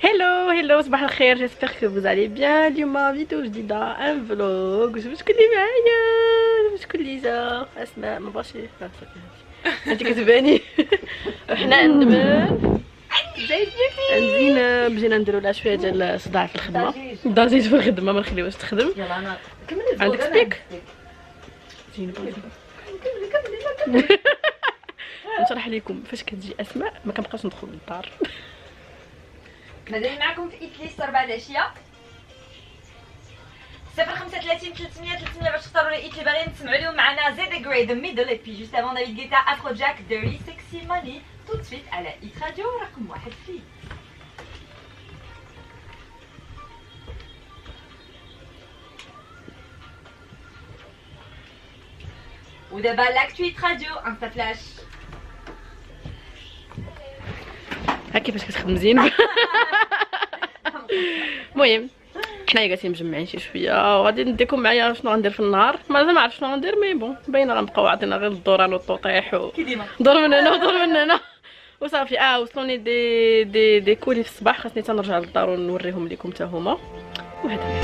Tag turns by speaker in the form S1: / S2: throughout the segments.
S1: هلو هلو صباح الخير، جيسبر كو vous allez bien. اليوم فيديو جديدة ان فلوغ. شكون اللي معايا؟ شكون اللي جا؟ اسماء ما بغاش انت كتباني. حنا عندنا زينب، بجينا نديرو لها شويه ديال صداع في الخدمه، ضجيج في الخدمه ما نخليوهاش تخدم.
S2: يلا انا
S1: عندك سبيك زينب. نشرح لكم فاش كتجي اسماء ما كنبقاش ندخل للدار.
S2: مازال معكم في ايتليست 4 العشيه 035 300 300 باش تختاروا الايت اللي باغيين تسمعوا لهم. معنا زيد جراي ذا ميدل اي بي جوست افون دافيد غيتا افرو جاك ديري سكسي ماني تو سويت على ايت راديو رقم 1 فيه. ودابا لاكتو ايت راديو انستا فلاش.
S1: ها كيفاش كتخدم زينب. المهم حنايا جالسين مجمعين شي شويه وغادي نديكم معايا شنو غندير في النهار. مازال ما عرفت شنو غندير، مي بون باينه غنبقاو عاطينا غير الدوران والطوطيح دور من هنا ودور من هنا وصافي. وصلوني دي كولي في الصباح، خاصني تنرجع للدار ونوريهم لكم حتى هما. وهذا ما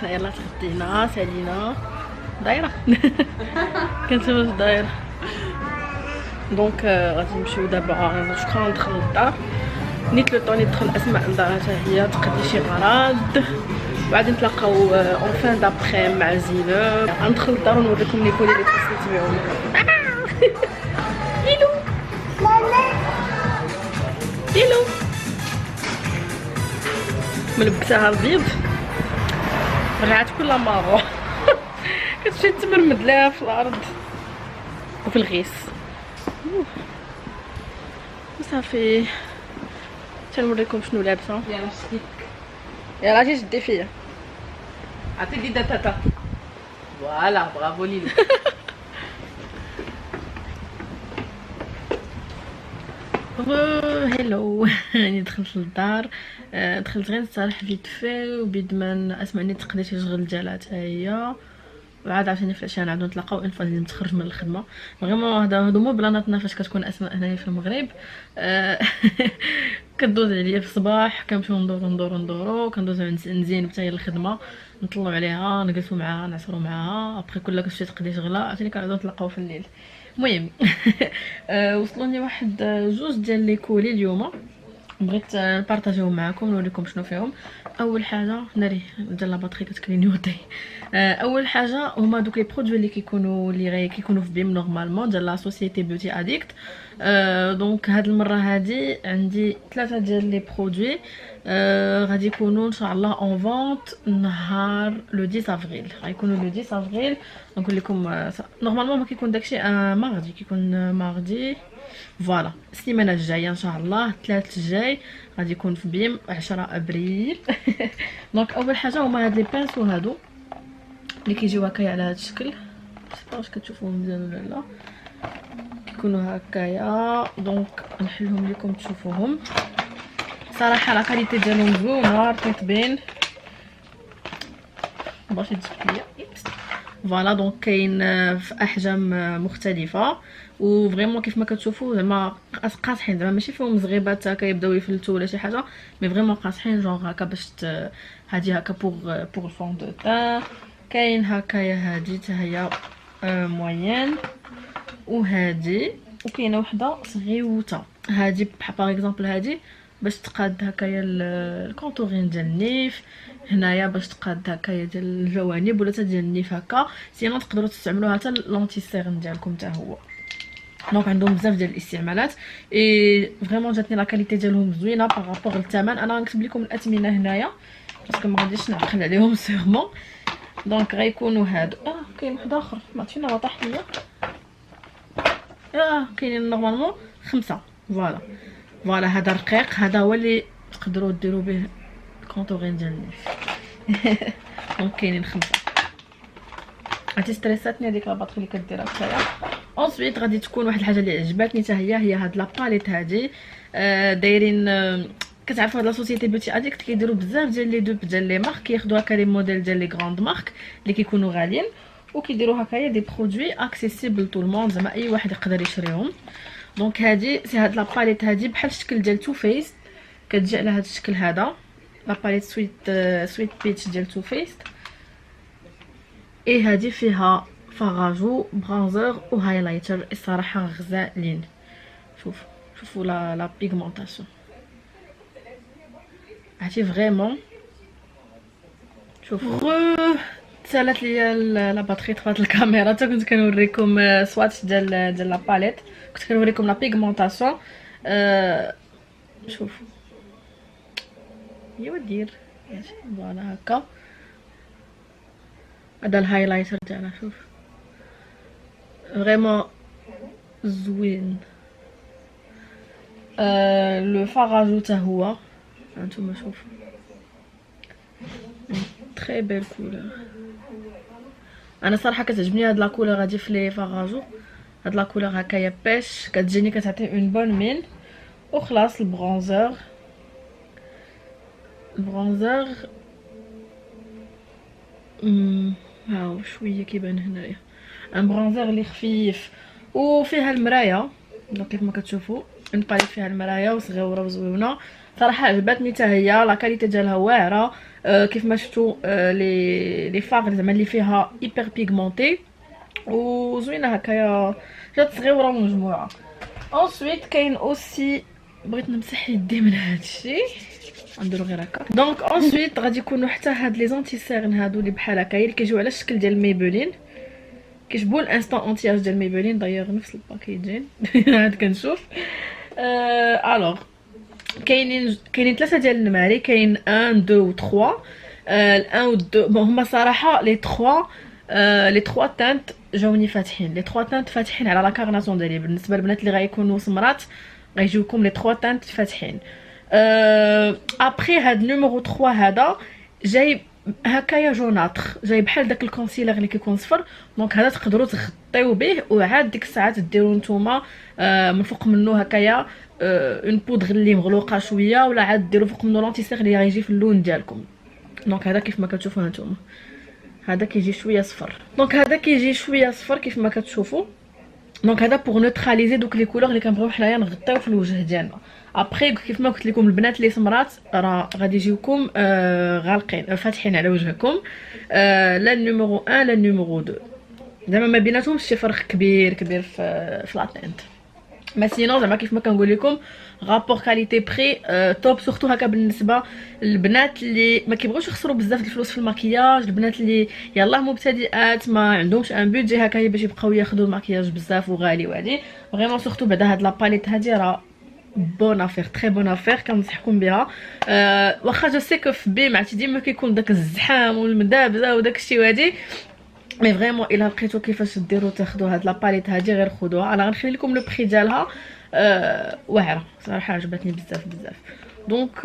S1: كاين. يلا تغدينا سالينا دايره. كنتو واش دايره. دونك غادي نمشيو دابا. شكون ندخل للدار، نيت لو طوني تدخل اسماء لدارها حتى هي تقضي شي غراض، وبعد نتلاقاو اون فان دابخي مع زينب. غندخل للدار ونوريكم لي كولي اللي تغسلت بهم. ليلو ليلو ملبساها البيض، رجعت كلها مارو. كتمشي تمرمد لها في الارض وفي الغيس وصافي. تنوريكم شنو لابسه.
S2: يلا شتي
S1: يلا اجي جدي فيا.
S2: عطي دي تاتا. فوالا برافو ليلو.
S1: هلو. راني دخلت للدار. دخلت غير نصالح فيت في وبيد ما اسمعني تقدر تشغل ديالها حتى هي، وعاد عاوتاني في العشيه نعاودو نتلاقاو ان فاز نتخرج من الخدمه. فريمون هادو مو بلاناتنا فاش كتكون اسماء هنايا في المغرب. كدوز عليا في الصباح، كنمشيو ندورو كندوزو عند نزين حتى هي الخدمه، نطلعو عليها نجلسو معاها نعصرو معاها. ابخي كل كلشي تقضي شغله عاوتاني كنعاودو نتلاقاو في الليل. المهم وصلوني واحد جوج ديال لي كولي اليوم، بغيت نبارطاجيهم معكم نوريكم شنو فيهم. اول حاجه ناري ديال لا باتري كتكليني ودي. اول حاجه هما دوك لي برودوي اللي كيكونوا في بيم نورمالمون ديال لا سوسيتي بيوتي اديكت. دونك هاد المره هادي عندي 3 ديال لي برودوي غادي يكونوا ان شاء الله اون فونت نهار لو 10 افريل. غيكونوا لو 10 افريل. نقول لكم نورمالمون ما كيكون داكشي ماردي، كيكون ماردي فوالا. السيمانه الجايه ان شاء الله الثلاث الجاي غادي يكون في بيم 10 ابريل. دونك اول حاجه هما هاد لي بانسو هادو اللي كيجيو هكايا على هاد الشكل. واش كتشوفوهم مزيان ولا لا؟ كيكونوا هكايا. دونك نحلهم لكم تشوفوهم. صراحه لا كاليتي ديالهم زوينه رطبين باش تجبد ليا. فوالا دونك كاين في احجام مختلفه وفريمون كيف ما كتشوفوا زعما قاصحين، زعما ماشي فيهم زغيبات هكا يبداو يفلتوا ولا شي حاجه، مي فريمون قاصحين جونغ هكا باش هادي هكا بور الفون دو تان. كاين هكايا هادي حتى هي موين، وهادي وكاينه وحده صغيوطه هادي باغ اكزومبل هادي باش تقاد هكايا الكونتورين ديال النيف، هنايا باش تقاد هكايا ديال الجوانب ولا حتى ديال النيف هكا. سينو تقدروا تستعملوها حتى لونتي سيرن ديالكم حتى هو. دونك عندهم بزاف ديال الاستعمالات اي فريمون جاتني لا كاليتي ديالهم زوينه بارابور للثمن. انا غنكتب لكم الاثمنه هنايا باسكو ما غاديش نعقل عليهم سيغمون. دونك غيكونوا هادو. كاين واحد اخر ما عرفتش فين طاح ليا. كاينين نورمالمون 5. فوالا هذا رقيق، هذا هو اللي تقدروا ديروا به الكونتورين ديال النيف. دونك كاينين 5. عرفتي ستريساتني هذيك لاباطري اللي كديرها حتىيا. اونسويت غادي تكون واحد الحاجه اللي عجبتني حتى هي هاد لا باليت هادي. دايرين كتعرفوا هاد لا سوسيتي بيوتي اديكت كيديروا بزاف ديال لي دوب ديال لي مارك، كياخذوا هكا لي موديل ديال لي غراند مارك اللي كيكونوا غاليين وكيديروا هكايا دي برودوي اكسيسيبل طول الموند، زعما اي واحد يقدر يشريهم. دونك هادي سي هاد لا باليت هادي بحال الشكل ديال تو فيس، كتجي على هاد الشكل هذا لا باليت سويت بيتش ديال تو فيس. اي هادي فيها فاغاجو برونزر وهايلايتر الصراحه غزالين. شوفوا لا بيغمونطاسيون عرفتي فريمون. شوفوا سالت ليا لا باتري طفات الكاميرا حتى كنت كنوريكم سواتش ديال لا باليت، كنت كنوريكم لا بيغمونطاسيون. شوفوا ايوا دير فوالا هكا. هذا الهايلايتر تاعنا شوف فريمون زوين. لو فاغاجو حتى هو هانتوما شوفوا تري بيل كولور. انا صراحه كتعجبني هاد لا كولور غادي في لي فاغاجو، هاد لا كولور هكايا بيش كتجيني كتعطي اون بون مين. وخلاص البرونزر هاو شويه كيبان هنايا ان برونزر اللي خفيف وفيها المرايه. دونك كيف ما كتشوفوا ان باليت فيها المرايه وصغيره وزوينه صراحه عجبتني حتى هي. لا كاليتي ديالها واعره. كيف ما شفتوا لي فاغ زعما اللي فيها هيبر بيغمونتي وزوينه هكايا، جات صغيره ومجموعه. انسويت كاين اوسي بغيت نمسح يدي من هادشي نديرو غير هكا. دونك انسويت غادي يكونوا حتى هاد لي زونتي سيرن هادو اللي بحال هكايا اللي كيجيو على الشكل ديال ميبلين، كيشبهوا الانستان اونتياج ديال ميبلين دايوغ نفس الباكيجين. عاد كنشوف. الوغ كاينين 3 ديال النماري، كاين 1 2 و 3. ال1 و 2 بون هما صراحه لي 3 تانت جاوني فاتحين، لي 3 تانت فاتحين على لا كارناسيون ديالي. بالنسبه للبنات اللي غيكونوا سمرات غيجيوكم لي 3 تانت فاتحين. ابري هاد نيميرو 3 هذا جاي هكايا جوناتر، جاي بحال داك الكونسيلر اللي كيكون صفر. دونك هذا تقدروا تغطيو به وعاد ديك الساعات ديروا نتوما من فوق منه هكايا اون بودغ اللي مغلوقه شويه، ولا عاد ديروا فوق منه لونتيسير اللي غيجي في اللون ديالكم. دونك هذا كيف ما كتشوفوا هانتوما هذا كيجي شويه صفر. دونك هذا كيجي شويه صفر كيف ما كتشوفوا. دونك هذا بوغ نوتراليزي دوك لي كولور اللي كنبغيو حنايا نغطيو في الوجه ديالنا. ابري كيف ما قلت لكم البنات اللي سمرات راه غادي يجيوكم غالقين فاتحين على وجهكم. لا النيميرو 1 لا النيميرو 2 زعما ما بيناتهمش شي فرق كبير في لاطينت. ما سينو زعما كيف ما كنقول لكم رابور كاليتي بري توب. سورتو هكا بالنسبه للبنات اللي ما كيبغوش يخسروا بزاف الفلوس في المكياج، البنات اللي يلاه مبتدئات ما عندهمش ان بودجي هكايا باش يبقاو ياخذوا المكياج بزاف وغالي وهادي. فريمون سورتو بعدا هاد لا باليت هادي راه بون افير تري بون افير كنصحكم بها. واخا جو سي كو في بيم عرفتي ديما كيكون داك الزحام والمدابزه وداك الشيء وهادي، مي فريمون الا لقيتو كيفاش ديروا تاخذوا هاد لا باليت هادي غير خذوها. انا غنخلي لكم لو بري ديالها واعره صراحه عجبتني بزاف. دونك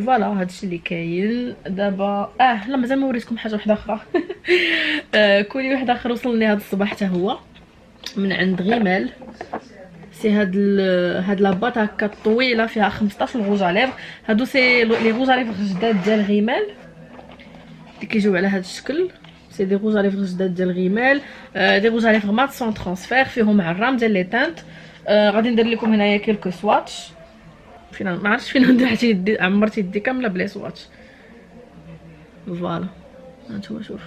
S1: فوالا هادشي اللي كاين دابا. لا مازال ما وريتكم حاجه واحده اخرى. كولي واحد اخر وصلني هاد الصباح حتى هو من عند غيمال. سي هاد لاباط هكا طويله فيها 15 غوج عليفر. هادو سي لي غوج عليفر جداد ديال غيمال اللي كيجيو على هاد الشكل. سي دي غوج عليفر جداد ديال غيمال، دي غوج عليفر مات سون ترانسفير فيهم عرام ديال لي تانت. غادي ندير لكم هنايا كيلكو سواتش. فين ما عرفتش فين ندير يدي، عمرت يدي كامله بلا سواتش. فوالا هانتوما شوف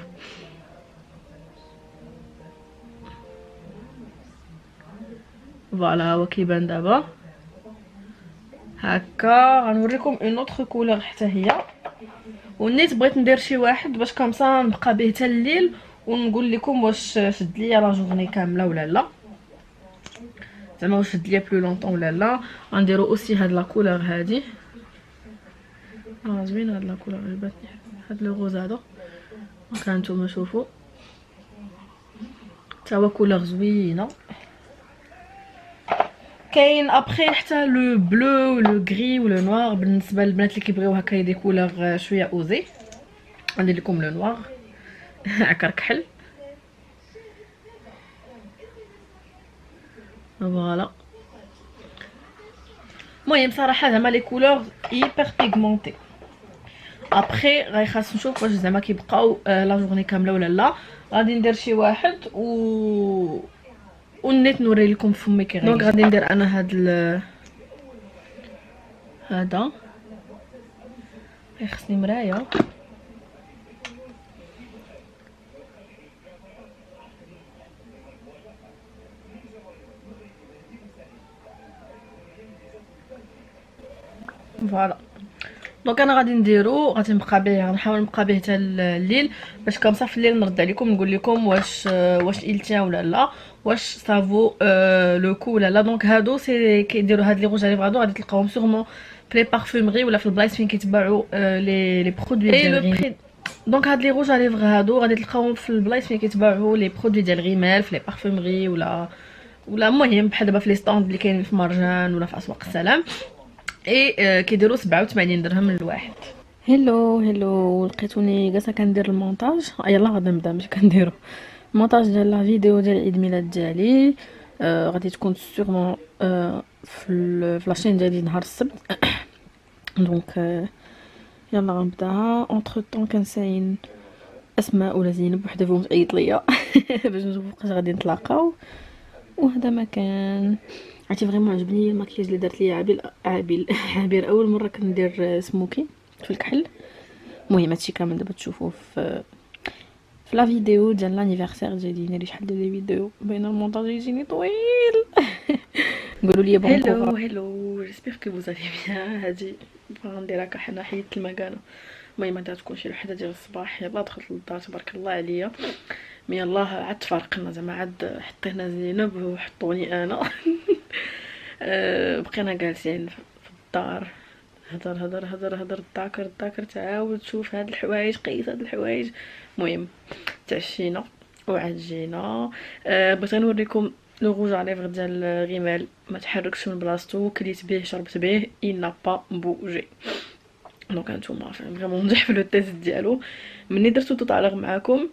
S1: فوالا هو كيبان دابا. هكا. غنوريكم اون اوتر كولور حتى هي، ونيت بغيت ندير شي واحد باش كامسا نبقى به حتى الليل ونقول لكم واش شد ليا لا جورني كامله ولا لا، زعما واش شد ليا بلو لونطون ولا لا. غنديرو اوسي هاد لا كولور هادي، زوينه هاد لا كولور عجبتني، هاد لو روز هذا. دونك هانتوما شوفوا تا هو كولور زوينه. كاين ابخي حتى لو بلو لو غري ولو نوار، بالنسبه للبنات اللي كيبغيو هكا دي كولور شويه اوزي غندير لكم لو نوار عكر كحل. فوالا المهم صراحه زعما لي كولور هيبر بيغمونتي. ابخي غيخاص نشوف واش زعما كيبقاو لا جورني كامله ولا لا. غادي ندير شي واحد ونيت نوري لكم فمي كي دونك غادي ندير انا هذا خصني مرايه. فوالا دونك انا غادي نديرو، غادي نبقى به، غنحاول نبقى به حتى الليل باش كامسا في الليل نرد عليكم نقول لكم واش التيان ولا لا، واش صافو لو كو ولا لا. دونك هادو سي كيديروا هاد لي روج على هادو غادي تلقاوهم سورمون في لي بارفومري ولا في البلايص فين كيتباعوا لي برودوي ديال الريمال. دونك هاد لي روج على ليفغ هادو غادي تلقاوهم في البلايص فين كيتباعوا لي برودوي ديال الريمال في لي بارفومري ولا المهم بحال دابا في لي ستاند اللي كاينين في مرجان ولا في اسواق السلام. اي كيديروا 87 درهم للواحد. هلو لقيتوني جالسه كندير المونتاج. يلا غادي نبدا باش كنديرو المونتاج ديال لا فيديو ديال عيد ميلاد ديالي. غادي تكون سيغمون في لاشين ديالي نهار السبت. دونك يلا غنبداها. اونتر طون كنساين اسماء ولا زينب وحده فيهم تعيط ليا باش نشوفوا فوقاش غادي نتلاقاو. وهذا مكان عرفتي فريمون عجبني الماكياج اللي درت ليا عابر اول مره كندير سموكي في الكحل. المهم هادشي كامل دابا تشوفوه في لا فيديو ديال لانيفرسير ديالي. ناري شحال ديال فيديو بين المونتاج يجيني طويل. قولوا لي بون هلو جيسبر كو فوز الي بيان. هادي غنديرها كحنا حيدت المكانه. المهم هادي تكون شي وحده ديال الصباح. يلا دخلت للدار تبارك الله عليا. مي يلاه عاد تفارقنا زعما عاد حطينا زينب وحطوني انا بقينا جالسين في الدار هضر تذاكر تعاود تشوف هاد الحوايج قيس هاد الحوايج. المهم تعشينا وعاد جينا. بغيت نوريكم لو روج على ليفغ ديال ريمال ما تحركش من بلاصتو، كليت به شربت به il n'a pas bougé. دونك هانتوما فريمون نجح في لو تيست ديالو. مني درتو توطالغ معاكم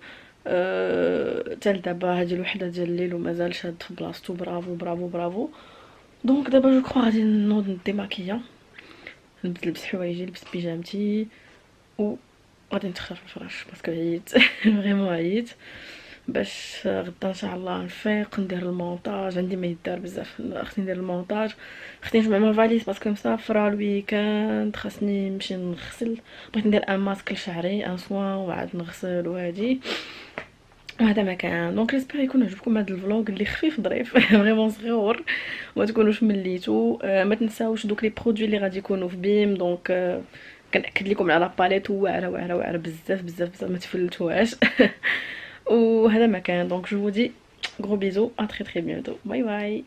S1: حتى دابا هادي الوحده ديال الليل ومازال شاد في بلاصتو. برافو. دونك دابا جو كرو غادي نوض نديماكيا، نلبس حوايجي، نلبس بيجامتي و غادي نتخرج في الفراش باسكو عييت فريمون عييت. باش غدا ان شاء الله نفيق ندير المونتاج. عندي ما يدار بزاف، خصني ندير المونتاج، خصني نجمع ما فاليز باسكو مسافره الويكاند، خاصني نمشي نغسل. بغيت ندير ان ماسك لشعري ان سوان وعاد نغسل وهادي. وهذا مكان. دونك جيسبر يكون عجبكم هذا الفلوق اللي خفيف ظريف فريمون صغيور وما تكونوش مليتو. ما تنساوش دوك لي برودوي اللي غادي يكونوا في بيم. دونك كنأكد لكم على باليت واعره بزاف ما تفلتوهاش وهذا مكان. دونك جو vous dis gros bisous à très bientôt. باي